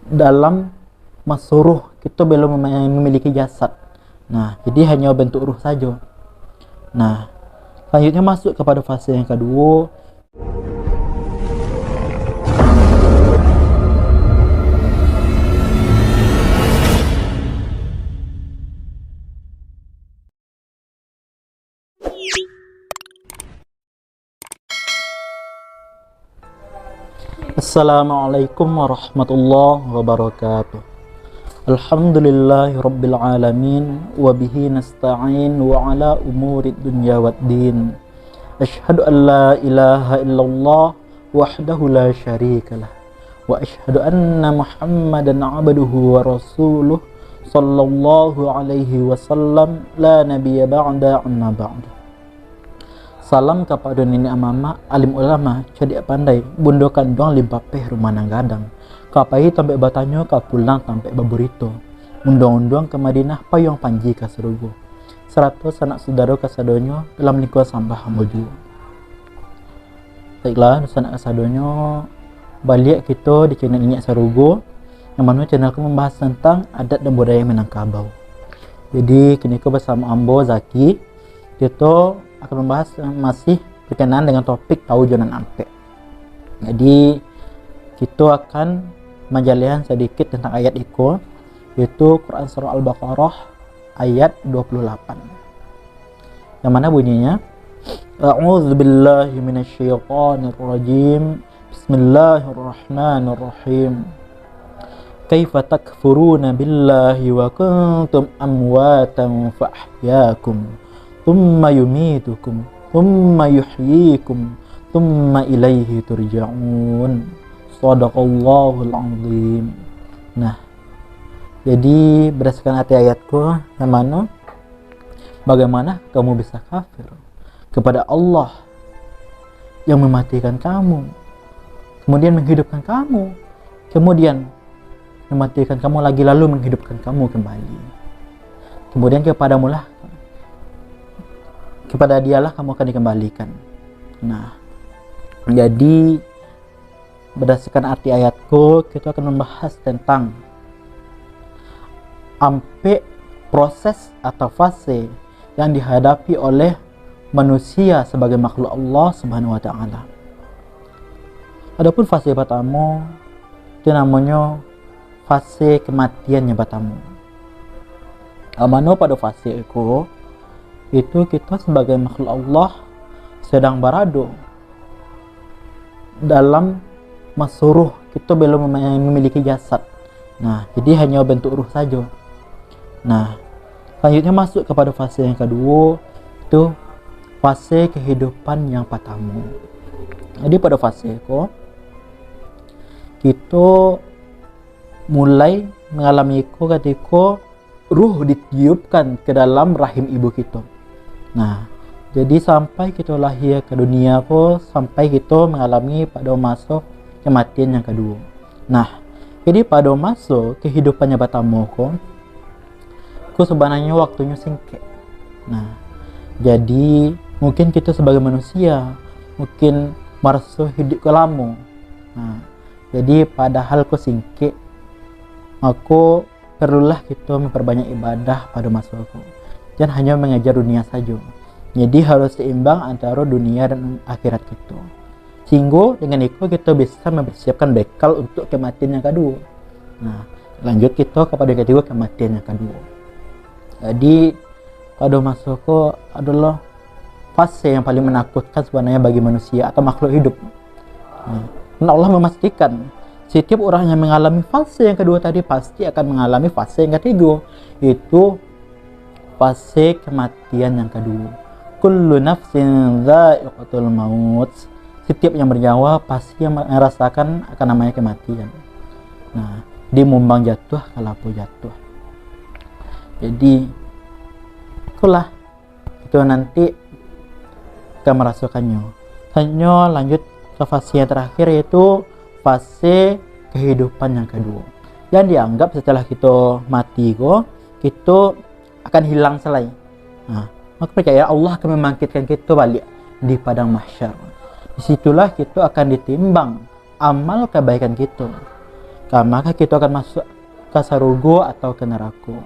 dalam masuruh kita belum memiliki jasad. Nah, jadi hanya bentuk ruh saja. Nah, selanjutnya masuk kepada fase yang kedua. Assalamualaikum warahmatullahi wabarakatuh. Alhamdulillahi rabbil alamin, wabihi nasta'in wa ala umurid dunya waddin. Ashhadu an la ilaha illallah wahdahu la syarikalah, wa ashhadu anna muhammadan abduhu wa rasuluh sallallahu alaihi wasallam, la nabiyya ba'da amma ba'du. Salam kepada nenek mama, alim ulama, cerdik pandai, bundo kandung limpah peh rumah nang gadang. Kapai tampe batanyo ka pulang tampe baburito. Undang-undang ke Madinah payung panji ka serugo. 100 anak saudara kasadonyo dalam lingkungan sampah moju. Baiklah, anak kasadonyo balik kita di channel ini Serugo, yang mana channelku membahas tentang adat dan budaya Minangkabau. Jadi kini aku bersama Ambo Zaki, kita akan membahas masih berkenaan dengan topik tahu jonan ampe. Jadi kita akan menjalihan sedikit tentang ayat itu, yaitu Quran surah Al-Baqarah ayat 28, yang mana bunyinya A'udzu billahi minasyaitonir rajim. Bismillahirrahmanirrahim. Kaifa takfuruna billahi wa kuntum amwatan fa ahyaakum thumma yumitukum thumma yuhyikum thumma ilaihi turja'un. Shadaqallahul azim. Nah, jadi berdasarkan arti ayatku, yang mana bagaimana kamu bisa kafir kepada Allah yang mematikan kamu, kemudian menghidupkan kamu, kemudian mematikan kamu lagi lalu menghidupkan kamu kembali, kemudian kepada dialah kamu akan dikembalikan. Nah, jadi berdasarkan arti ayatku, kita akan membahas tentang ampe proses atau fase yang dihadapi oleh manusia sebagai makhluk Allah Subhanahu wa taala. Adapun fase pertama itu namanya fase kematian yang pertama. Amano pada fase itu kita sebagai makhluk Allah sedang berada dalam masuruh, kita belum memiliki jasad. Nah, jadi hanya bentuk ruh saja. Nah, selanjutnya masuk kepada fase yang kedua, itu fase kehidupan yang pertama. Jadi pada fase itu kita mulai mengalami ketika ruh ditiupkan ke dalam rahim ibu kita. Nah, jadi sampai kita lahir ke dunia sampai kita mengalami pada masa kematian yang kedua. Nah, jadi pada masa kehidupannya pertama sebenarnya waktunya singkat. Nah, jadi mungkin kita sebagai manusia mungkin merasa hidup ke lama. Nah, jadi padahal singkat, aku perlulah kita memperbanyak ibadah pada masa jangan hanya mengejar dunia saja. Jadi harus seimbang antara dunia dan akhirat kita, sehingga dengan itu kita bisa mempersiapkan bekal untuk kematian yang kedua. Nah, lanjut kita kepada yang ketiga, kematian yang kedua. Jadi pada masa adalah fase yang paling menakutkan sebenarnya bagi manusia atau makhluk hidup. Nah, Allah memastikan setiap orang yang mengalami fase yang kedua tadi pasti akan mengalami fase yang ketiga, yaitu fase kematian yang kedua. Kullu nafsin dha'iqatul maut. Setiap yang bernyawa pasti yang merasakan akan namanya kematian. Nah, dia mumbang jatuh kalaupun jatuh. Jadi itulah itu nanti akan merasakannya. Hanya lanjut ke fase yang terakhir, yaitu fase kehidupan yang kedua, yang dianggap setelah kita mati kita akan hilang selai. Nah, maka percaya Allah akan membangkitkan kita balik di padang mahsyar. Disitulah kita akan ditimbang amal kebaikan kita. maka kita akan masuk ke sarugo atau ke neraka.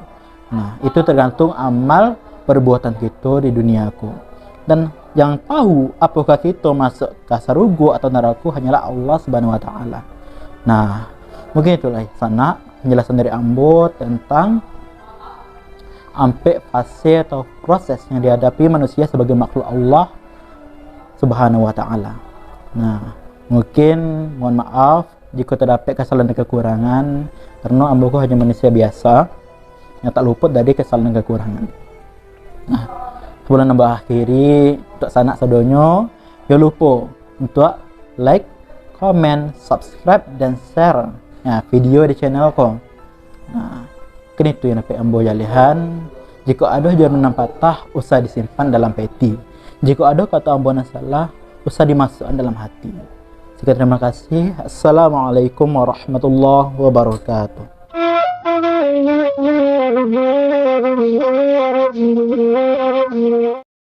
Nah, itu tergantung amal perbuatan kita di duniaku. Dan yang tahu apakah kita masuk ke sarugo atau neraka hanyalah Allah Subhanahu wa taala. Nah, mungkin itulah sana penjelasan dari Ambo tentang fase atau proses yang dihadapi manusia sebagai makhluk Allah Subhanahu wa taala. Nah, mungkin mohon maaf jika terdapat kesalahan dan kekurangan, karena Ambo hanya manusia biasa yang tak luput dari kesalahan dan kekurangan. Nah, sebelum Ambo akhiri, untuk sanak sadonyo, jangan lupa untuk like, comment, subscribe, dan share video di channelku. Nah, kan itu yang dapat Ambo jalihan. Jika ada jawaban patah, usah disimpan dalam peti. Jika ada kata Ambo yang salah, usah dimasukkan dalam hati. Sekian, terima kasih. Assalamualaikum warahmatullahi wabarakatuh.